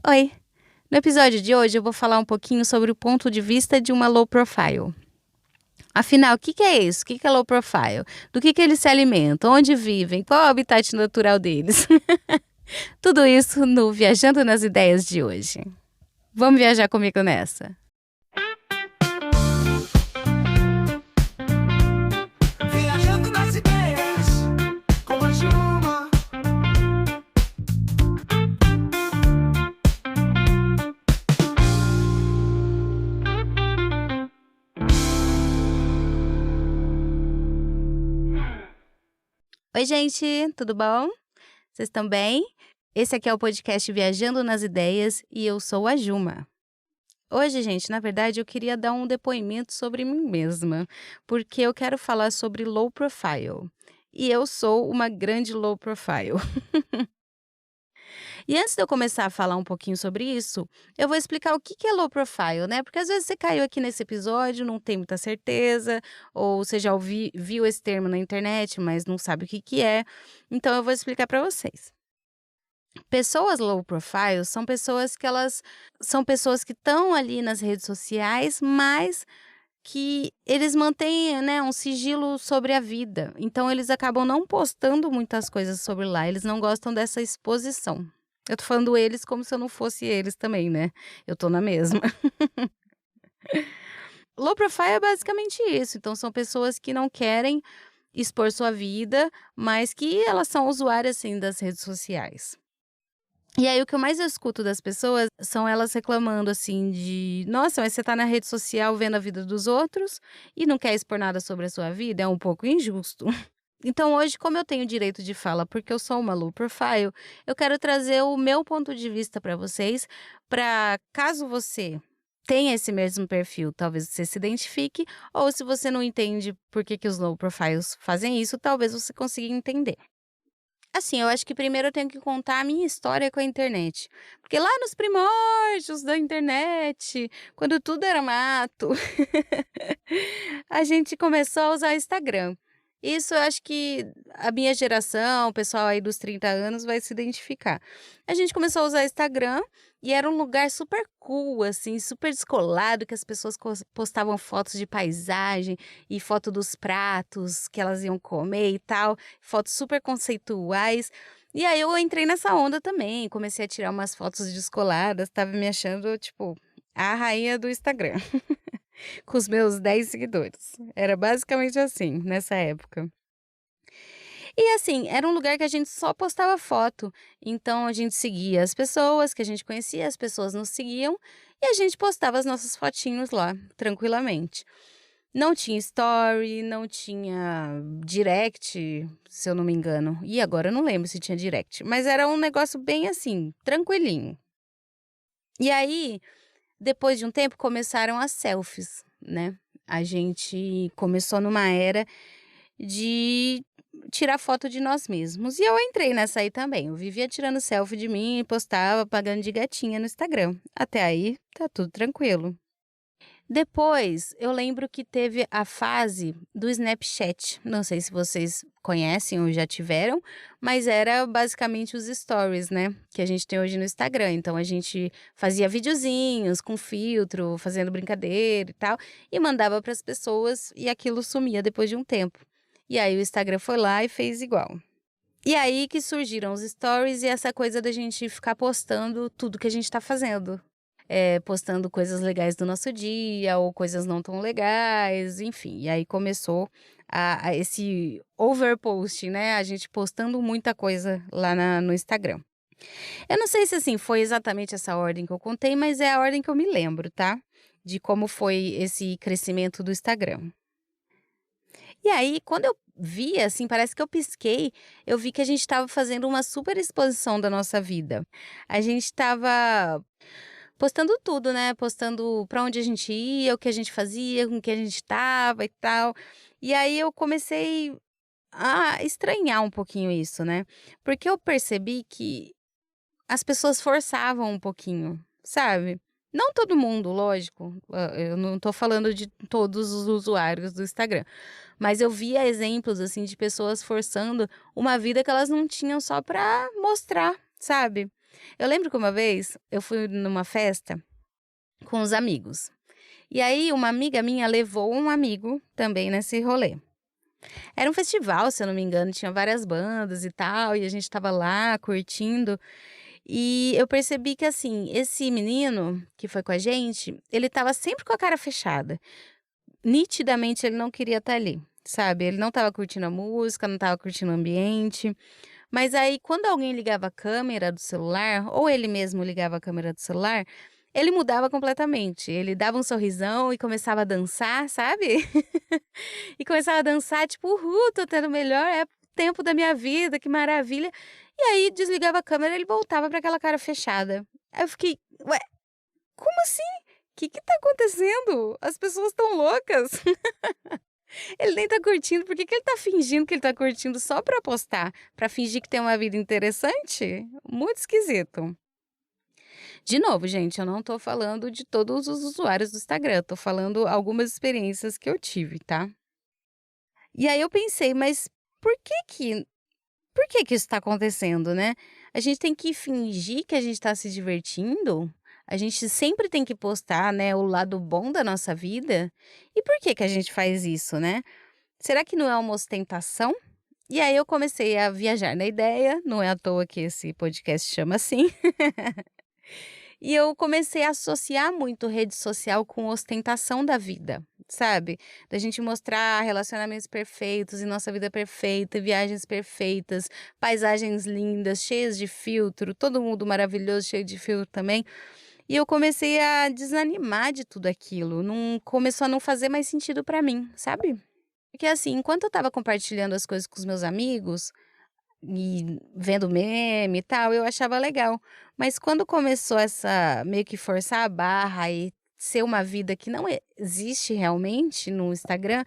Oi! No episódio de hoje eu vou falar um pouquinho sobre o ponto de vista de uma low profile. Afinal, o que é isso? O que é low profile? Do que eles se alimentam? Onde vivem? Qual é o habitat natural deles? Tudo isso no Viajando nas Ideias de hoje. Vamos viajar comigo nessa? Viajando nas ideias, com a Juma. Oi, gente, tudo bom? Vocês estão bem? Esse aqui é o podcast Viajando nas Ideias e eu sou a Juma. Hoje, gente, na verdade, eu queria dar um depoimento sobre mim mesma, porque eu quero falar sobre low profile. E eu sou uma grande low profile. E antes de eu começar a falar um pouquinho sobre isso, eu vou explicar o que é low profile, né? Porque às vezes você caiu aqui nesse episódio, não tem muita certeza, ou você já viu esse termo na internet, mas não sabe o que é. Então eu vou explicar para vocês. Pessoas low profile são pessoas que estão ali nas redes sociais, mas que eles mantêm, né, um sigilo sobre a vida. Então eles acabam não postando muitas coisas sobre lá, eles não gostam dessa exposição. Eu tô falando eles como se eu não fosse eles também, né? Eu tô na mesma. Low profile é basicamente isso. Então são pessoas que não querem expor sua vida, mas que elas são usuárias assim das redes sociais. E aí o que eu mais escuto das pessoas são elas reclamando assim de: "Nossa, mas você tá na rede social vendo a vida dos outros e não quer expor nada sobre a sua vida? É um pouco injusto". Então hoje, como eu tenho direito de fala, porque eu sou uma low profile, eu quero trazer o meu ponto de vista para vocês, para caso você tenha esse mesmo perfil, talvez você se identifique, ou se você não entende por que os low profiles fazem isso, talvez você consiga entender. Assim, eu acho que primeiro eu tenho que contar a minha história com a internet. Porque lá nos primórdios da internet, quando tudo era mato, a gente começou a usar o Instagram. Isso eu acho que a minha geração, o pessoal aí dos 30 anos vai se identificar. A gente começou a usar o Instagram e era um lugar super cool, assim, super descolado, que as pessoas postavam fotos de paisagem e foto dos pratos que elas iam comer e tal, fotos super conceituais. E aí eu entrei nessa onda também, comecei a tirar umas fotos descoladas, estava me achando, tipo, a rainha do Instagram. Com os meus 10 seguidores. Era basicamente assim, nessa época. E assim, era um lugar que a gente só postava foto, então a gente seguia as pessoas que a gente conhecia, as pessoas nos seguiam, e a gente postava as nossas fotinhos lá, tranquilamente. Não tinha story, não tinha direct, se eu não me engano. E agora eu não lembro se tinha direct, mas era um negócio bem assim, tranquilinho. E aí, depois de um tempo, começaram as selfies, né. A gente começou numa era de tirar foto de nós mesmos, e eu entrei nessa aí também. Eu vivia tirando selfie de mim e postava pagando de gatinha no Instagram. Até aí, tá tudo tranquilo. Depois, eu lembro que teve a fase do Snapchat. Não sei se vocês conhecem ou já tiveram, mas era basicamente os stories, né, que a gente tem hoje no Instagram. Então a gente fazia videozinhos com filtro, fazendo brincadeira e tal, e mandava para as pessoas e aquilo sumia depois de um tempo. E aí o Instagram foi lá e fez igual. E aí que surgiram os stories e essa coisa da gente ficar postando tudo que a gente tá fazendo. Postando coisas legais do nosso dia ou coisas não tão legais, enfim. E aí começou a esse overposting, né, a gente postando muita coisa lá no Instagram. Eu não sei se, assim, foi exatamente essa ordem que eu contei, mas é a ordem que eu me lembro, tá, de como foi esse crescimento do Instagram. E aí, quando eu vi, assim, parece que eu pisquei, eu vi que a gente estava fazendo uma super exposição da nossa vida. A gente estava postando tudo, né, postando pra onde a gente ia, o que a gente fazia, com quem a gente estava e tal. E aí eu comecei a estranhar um pouquinho isso, né, porque eu percebi que as pessoas forçavam um pouquinho, sabe. Não todo mundo, lógico, eu não tô falando de todos os usuários do Instagram, mas eu via exemplos, assim, de pessoas forçando uma vida que elas não tinham só pra mostrar, sabe. Eu lembro que uma vez eu fui numa festa com os amigos. E aí uma amiga minha levou um amigo também nesse rolê. Era um festival, se eu não me engano, tinha várias bandas e tal, e a gente estava lá curtindo. E eu percebi que, assim, esse menino que foi com a gente, ele estava sempre com a cara fechada. Nitidamente ele não queria estar ali, sabe? Ele não estava curtindo a música, não estava curtindo o ambiente. Mas aí, quando alguém ligava a câmera do celular, ou ele mesmo ligava a câmera do celular, ele mudava completamente. Ele dava um sorrisão e começava a dançar, sabe? E começava a dançar, tipo, uhul, tô tendo o melhor tempo da minha vida, que maravilha. E aí desligava a câmera e ele voltava para aquela cara fechada. Aí eu fiquei, ué, como assim? O que tá acontecendo? As pessoas estão loucas. Ele nem tá curtindo, por que que ele tá fingindo que ele tá curtindo só pra postar? Pra fingir que tem uma vida interessante? Muito esquisito. De novo, gente, eu não tô falando de todos os usuários do Instagram, tô falando algumas experiências que eu tive, tá? E aí eu pensei, mas por que que por que que isso está acontecendo, né? A gente tem que fingir que a gente está se divertindo? A gente sempre tem que postar, né, o lado bom da nossa vida? E por que que a gente faz isso, né? Será que não é uma ostentação? E aí eu comecei a viajar na ideia, não é à toa que esse podcast chama assim. E eu comecei a associar muito rede social com ostentação da vida, sabe? Da gente mostrar relacionamentos perfeitos e nossa vida perfeita, viagens perfeitas, paisagens lindas, cheias de filtro, todo mundo maravilhoso, cheio de filtro também. E eu comecei a desanimar de tudo aquilo, não começou a não fazer mais sentido pra mim, sabe? Porque assim, enquanto eu estava compartilhando as coisas com os meus amigos, e vendo meme e tal, eu achava legal. Mas quando começou essa meio que forçar a barra e ser uma vida que não existe realmente no Instagram,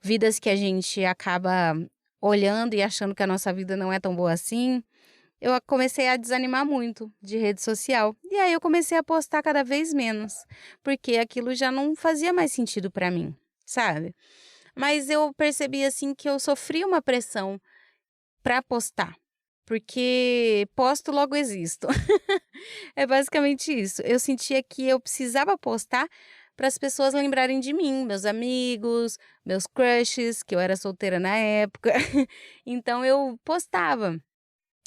vidas que a gente acaba olhando e achando que a nossa vida não é tão boa assim, eu comecei a desanimar muito de rede social. E aí eu comecei a postar cada vez menos, porque aquilo já não fazia mais sentido pra mim, sabe? Mas eu percebi assim que eu sofria uma pressão para postar, porque posto logo existo. É basicamente isso. Eu sentia que eu precisava postar para as pessoas lembrarem de mim, meus amigos, meus crushes, que eu era solteira na época. Então eu postava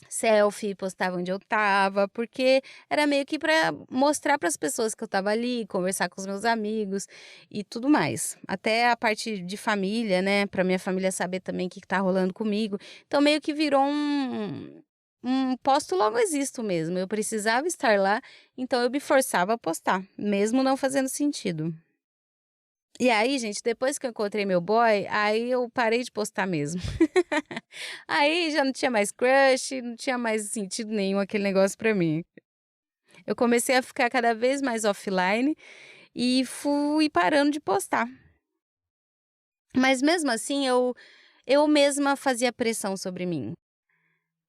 selfie, postava onde eu estava, porque era meio que para mostrar para as pessoas que eu estava ali, conversar com os meus amigos e tudo mais. Até a parte de família, né, para minha família saber também o que tá rolando comigo. Então meio que virou um posto logo existo mesmo. Eu precisava estar lá, então eu me forçava a postar, mesmo não fazendo sentido. E aí, gente, depois que eu encontrei meu boy, aí eu parei de postar mesmo. Aí já não tinha mais crush, não tinha mais sentido nenhum aquele negócio pra mim. Eu comecei a ficar cada vez mais offline e fui parando de postar. Mas mesmo assim, eu mesma fazia pressão sobre mim.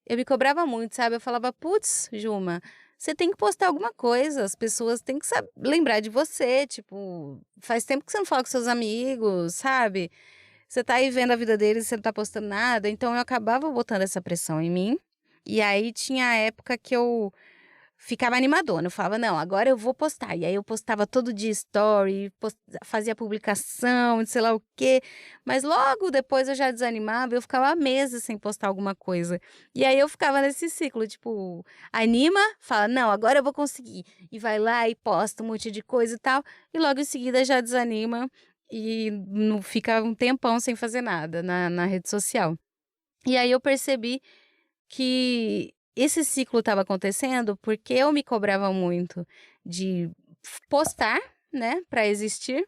Eu me cobrava muito, sabe? Eu falava: "Putz, Juma, você tem que postar alguma coisa, as pessoas têm que lembrar de você, tipo, faz tempo que você não fala com seus amigos, sabe? Você tá aí vendo a vida deles e você não tá postando nada", então eu acabava botando essa pressão em mim, e aí tinha a época que eu ficava animadona, eu falava: "Não, agora eu vou postar", e aí eu postava todo dia story, fazia publicação de sei lá o quê, mas logo depois eu já desanimava, eu ficava meses sem postar alguma coisa. E aí eu ficava nesse ciclo, tipo, anima, fala: "Não, agora eu vou conseguir", e vai lá e posta um monte de coisa e tal, e logo em seguida já desanima e não fica um tempão sem fazer nada na rede social. E aí eu percebi que esse ciclo estava acontecendo, porque eu me cobrava muito de postar, né, para existir,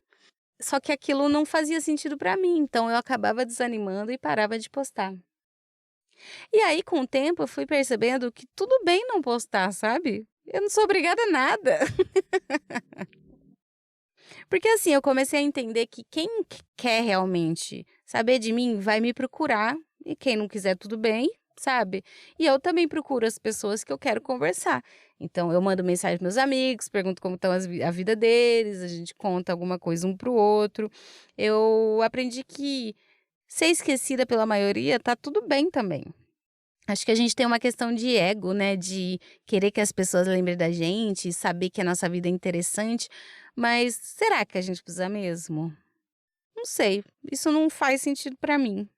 só que aquilo não fazia sentido para mim, então eu acabava desanimando e parava de postar. E aí com o tempo eu fui percebendo que tudo bem não postar, sabe? Eu não sou obrigada a nada. Porque assim, eu comecei a entender que quem quer realmente saber de mim vai me procurar, e quem não quiser tudo bem, sabe. E eu também procuro as pessoas que eu quero conversar. Então eu mando mensagem para meus amigos, pergunto como estão a vida deles, a gente conta alguma coisa um para o outro. Eu aprendi que ser esquecida pela maioria tá tudo bem também. Acho que a gente tem uma questão de ego, né, de querer que as pessoas lembrem da gente, saber que a nossa vida é interessante, mas será que a gente precisa mesmo? Não sei, isso não faz sentido pra mim.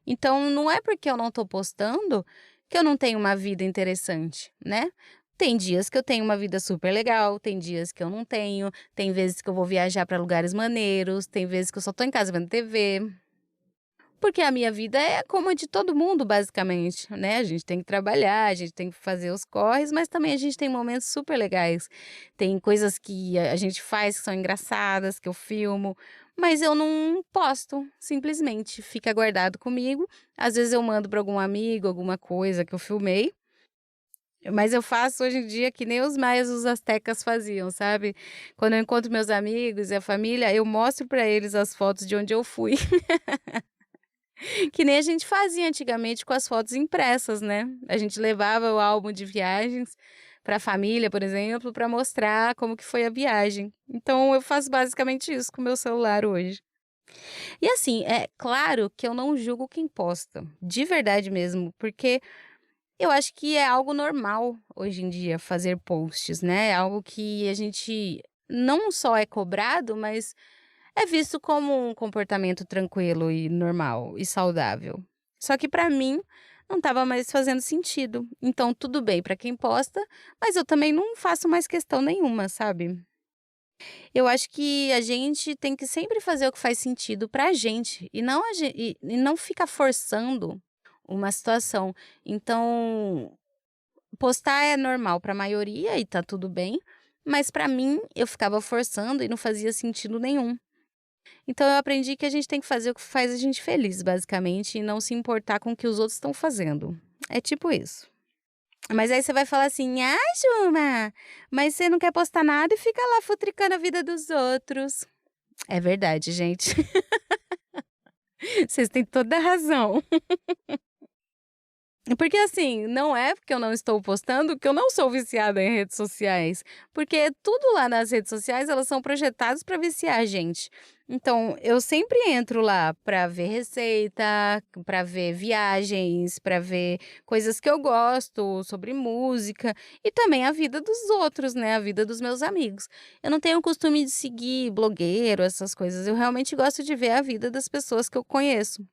Então não é porque eu não tô postando que eu não tenho uma vida interessante, né. Tem dias que eu tenho uma vida super legal, tem dias que eu não tenho, tem vezes que eu vou viajar pra lugares maneiros, tem vezes que eu só tô em casa vendo TV. Porque a minha vida é como a de todo mundo, basicamente, né, a gente tem que trabalhar, a gente tem que fazer os corres, mas também a gente tem momentos super legais. Tem coisas que a gente faz que são engraçadas, que eu filmo, mas eu não posto, simplesmente fica guardado comigo. Às vezes eu mando para algum amigo, alguma coisa que eu filmei, mas eu faço hoje em dia que nem os maias e os astecas faziam, sabe. Quando eu encontro meus amigos e a família, eu mostro para eles as fotos de onde eu fui. Que nem a gente fazia antigamente com as fotos impressas, né. A gente levava o álbum de viagens para a família, por exemplo, para mostrar como que foi a viagem. Então eu faço basicamente isso com o meu celular hoje. E assim, é claro que eu não julgo quem posta, de verdade mesmo, porque eu acho que é algo normal hoje em dia fazer posts, né, é algo que a gente não só é cobrado, mas é visto como um comportamento tranquilo e normal e saudável. Só que pra mim não estava mais fazendo sentido. Então tudo bem pra quem posta, mas eu também não faço mais questão nenhuma, sabe? Eu acho que a gente tem que sempre fazer o que faz sentido pra gente e não e não ficar forçando uma situação. Então, postar é normal pra maioria e tá tudo bem, mas pra mim eu ficava forçando e não fazia sentido nenhum. Então eu aprendi que a gente tem que fazer o que faz a gente feliz, basicamente, e não se importar com o que os outros estão fazendo. É tipo isso. Mas aí você vai falar assim: "Ah, Juma, mas você não quer postar nada e fica lá futricando a vida dos outros". É verdade, gente. Vocês têm toda a razão. Porque assim, não é porque eu não estou postando que eu não sou viciada em redes sociais, porque tudo lá nas redes sociais elas são projetadas para viciar a gente. Então, eu sempre entro lá para ver receita, para ver viagens, para ver coisas que eu gosto, sobre música e também a vida dos outros, né, a vida dos meus amigos. Eu não tenho o costume de seguir blogueiro, essas coisas, eu realmente gosto de ver a vida das pessoas que eu conheço.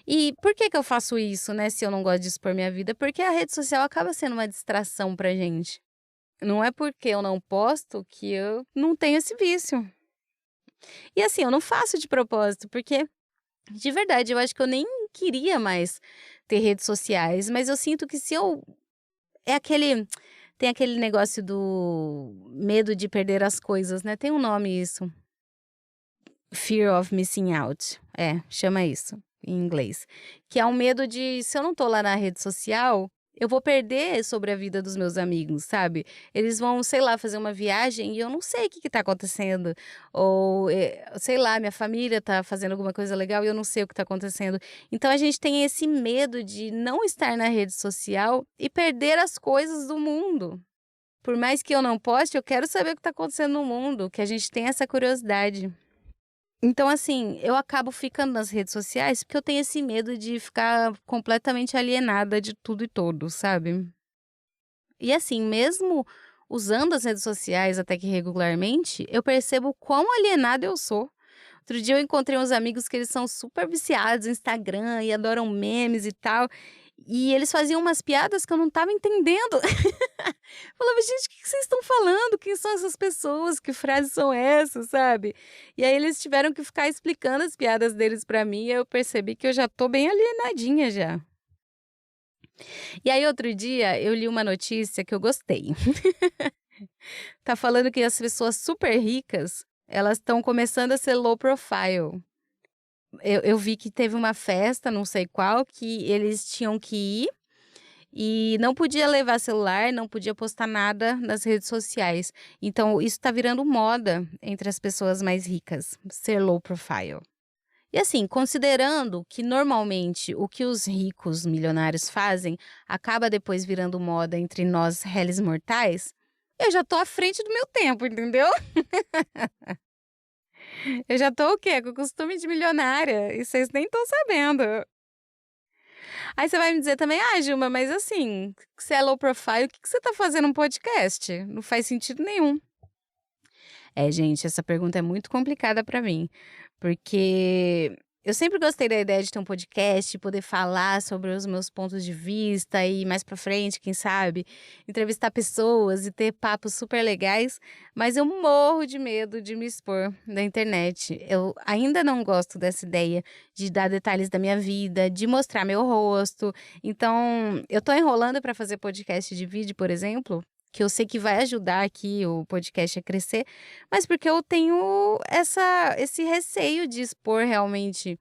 E por que que eu faço isso, né, se eu não gosto de expor minha vida? Porque a rede social acaba sendo uma distração pra gente. Não é porque eu não posto que eu não tenho esse vício. E assim, eu não faço de propósito, porque de verdade eu acho que eu nem queria mais ter redes sociais, mas eu sinto que se eu é aquele tem aquele negócio do medo de perder as coisas, né, tem um nome isso. Fear of missing out. É, chama isso, em inglês. Que é um medo de se eu não tô lá na rede social, eu vou perder sobre a vida dos meus amigos, sabe. Eles vão, sei lá, fazer uma viagem e eu não sei o que que tá acontecendo. Ou, sei lá, minha família tá fazendo alguma coisa legal e eu não sei o que tá acontecendo. Então a gente tem esse medo de não estar na rede social e perder as coisas do mundo. Por mais que eu não poste, eu quero saber o que tá acontecendo no mundo, que a gente tem essa curiosidade. Então, assim, eu acabo ficando nas redes sociais, porque eu tenho esse medo de ficar completamente alienada de tudo e todos, sabe. E assim, mesmo usando as redes sociais até que regularmente, eu percebo quão alienada eu sou. Outro dia eu encontrei uns amigos que eles são super viciados no Instagram e adoram memes e tal, e eles faziam umas piadas que eu não estava entendendo. Falava: "Gente, o que que vocês estão falando? Quem são essas pessoas? Que frases são essas?", sabe. E aí eles tiveram que ficar explicando as piadas deles pra mim e eu percebi que eu já tô bem alienadinha já. E aí outro dia eu li uma notícia que eu gostei. Tá falando que as pessoas super ricas, elas estão começando a ser low profile. Eu vi que teve uma festa, não sei qual, que eles tinham que ir e não podia levar celular, não podia postar nada nas redes sociais. Então isso tá virando moda entre as pessoas mais ricas, ser low profile. E assim, considerando que normalmente o que os ricos milionários fazem acaba depois virando moda entre nós réis mortais, eu já tô à frente do meu tempo, entendeu? Eu já tô o quê? Com o costume de milionária e vocês nem estão sabendo. Aí você vai me dizer também: "Ah, Gilma, mas assim, você é low profile, o que que você tá fazendo um podcast? Não faz sentido nenhum". É, gente, essa pergunta é muito complicada para mim, porque eu sempre gostei da ideia de ter um podcast, poder falar sobre os meus pontos de vista e mais pra frente, quem sabe, entrevistar pessoas e ter papos super legais, mas eu morro de medo de me expor na internet. Eu ainda não gosto dessa ideia de dar detalhes da minha vida, de mostrar meu rosto. Então, eu tô enrolando para fazer podcast de vídeo, por exemplo, que eu sei que vai ajudar aqui o podcast a crescer, mas porque eu tenho esse receio de expor realmente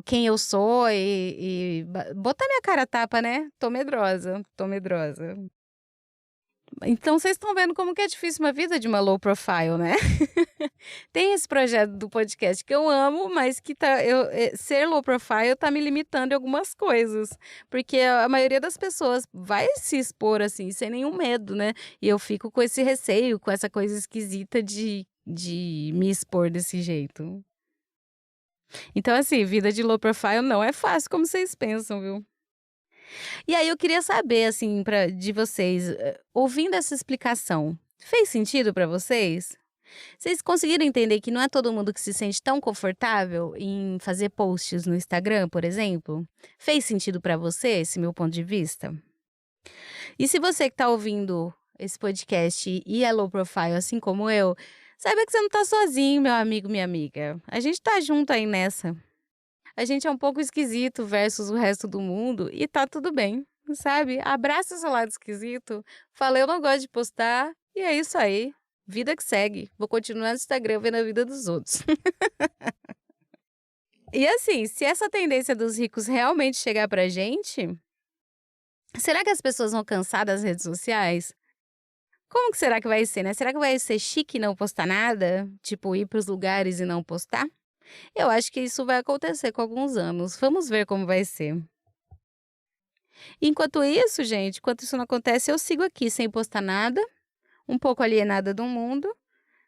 quem eu sou e botar minha cara a tapa, né. Tô medrosa, tô medrosa. Então vocês estão vendo como que é difícil uma vida de uma low profile, né. Tem esse projeto do podcast que eu amo, mas que ser low profile tá me limitando em algumas coisas, porque a maioria das pessoas vai se expor, assim, sem nenhum medo, né, e eu fico com esse receio, com essa coisa esquisita de me expor desse jeito. Então, assim, vida de low profile não é fácil como vocês pensam, viu. E aí eu queria saber, assim, de vocês, ouvindo essa explicação, fez sentido pra vocês? Vocês conseguiram entender que não é todo mundo que se sente tão confortável em fazer posts no Instagram, por exemplo? Fez sentido pra você esse meu ponto de vista? E se você que tá ouvindo esse podcast e é low profile assim como eu, saiba que você não tá sozinho, meu amigo, minha amiga. A gente tá junto aí nessa. A gente é um pouco esquisito versus o resto do mundo e tá tudo bem, sabe? Abraça o seu lado esquisito, fala: "Eu não gosto de postar", e é isso aí, vida que segue. Vou continuar no Instagram vendo a vida dos outros. E assim, se essa tendência dos ricos realmente chegar pra gente, será que as pessoas vão cansar das redes sociais? Como que será que vai ser, né? Será que vai ser chique não postar nada? Tipo, ir para os lugares e não postar? Eu acho que isso vai acontecer com alguns anos. Vamos ver como vai ser. Enquanto isso, gente, enquanto isso não acontece, eu sigo aqui sem postar nada, um pouco alienada do mundo,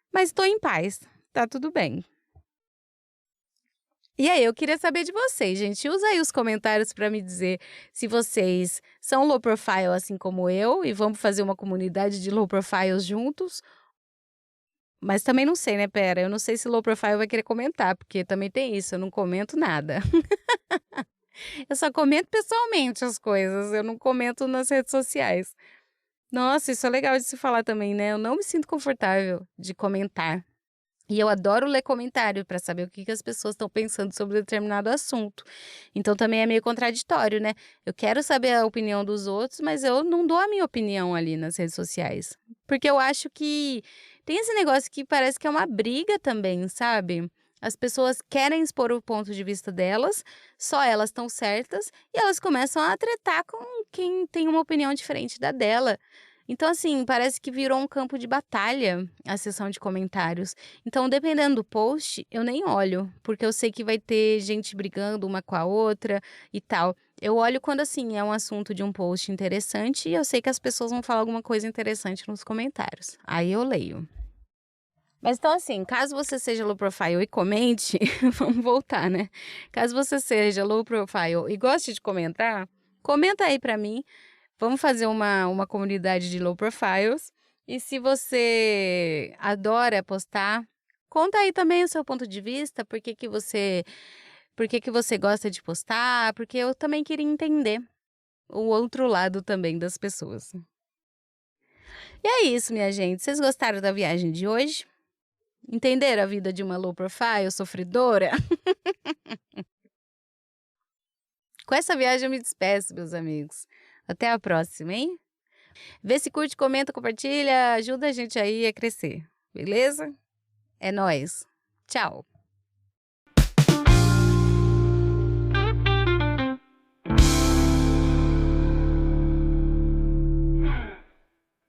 mas estou em paz. Tá tudo bem. E aí, eu queria saber de vocês, gente. Usa aí os comentários para me dizer se vocês são low profile assim como eu e vamos fazer uma comunidade de low profiles juntos. Mas também não sei, né, pera, eu não sei se low profile vai querer comentar, porque também tem isso, eu não comento nada. Eu só comento pessoalmente as coisas, eu não comento nas redes sociais. Nossa, isso é legal de se falar também, né, eu não me sinto confortável de comentar. E eu adoro ler comentário para saber o que que as pessoas estão pensando sobre determinado assunto. Então também é meio contraditório, né. Eu quero saber a opinião dos outros, mas eu não dou a minha opinião ali nas redes sociais. Porque eu acho que tem esse negócio que parece que é uma briga também, sabe. As pessoas querem expor o ponto de vista delas, só elas estão certas, e elas começam a tretar com quem tem uma opinião diferente da dela. Então, assim, parece que virou um campo de batalha a seção de comentários. Então, dependendo do post, eu nem olho, porque eu sei que vai ter gente brigando uma com a outra e tal. Eu olho quando, assim, é um assunto de um post interessante e eu sei que as pessoas vão falar alguma coisa interessante nos comentários. Aí eu leio. Mas então, assim, caso você seja low profile e comente, vamos voltar, né? Caso você seja low profile e goste de comentar, comenta aí pra mim. Vamos fazer uma comunidade de low profiles. E se você adora postar, conta aí também o seu ponto de vista, por que que você gosta de postar, porque eu também queria entender o outro lado também das pessoas. E é isso, minha gente. Vocês gostaram da viagem de hoje? Entenderam a vida de uma low profile sofredora? Com essa viagem eu me despeço, meus amigos. Até a próxima, hein? Vê se curte, comenta, compartilha, ajuda a gente aí a crescer, beleza? É nóis. Tchau.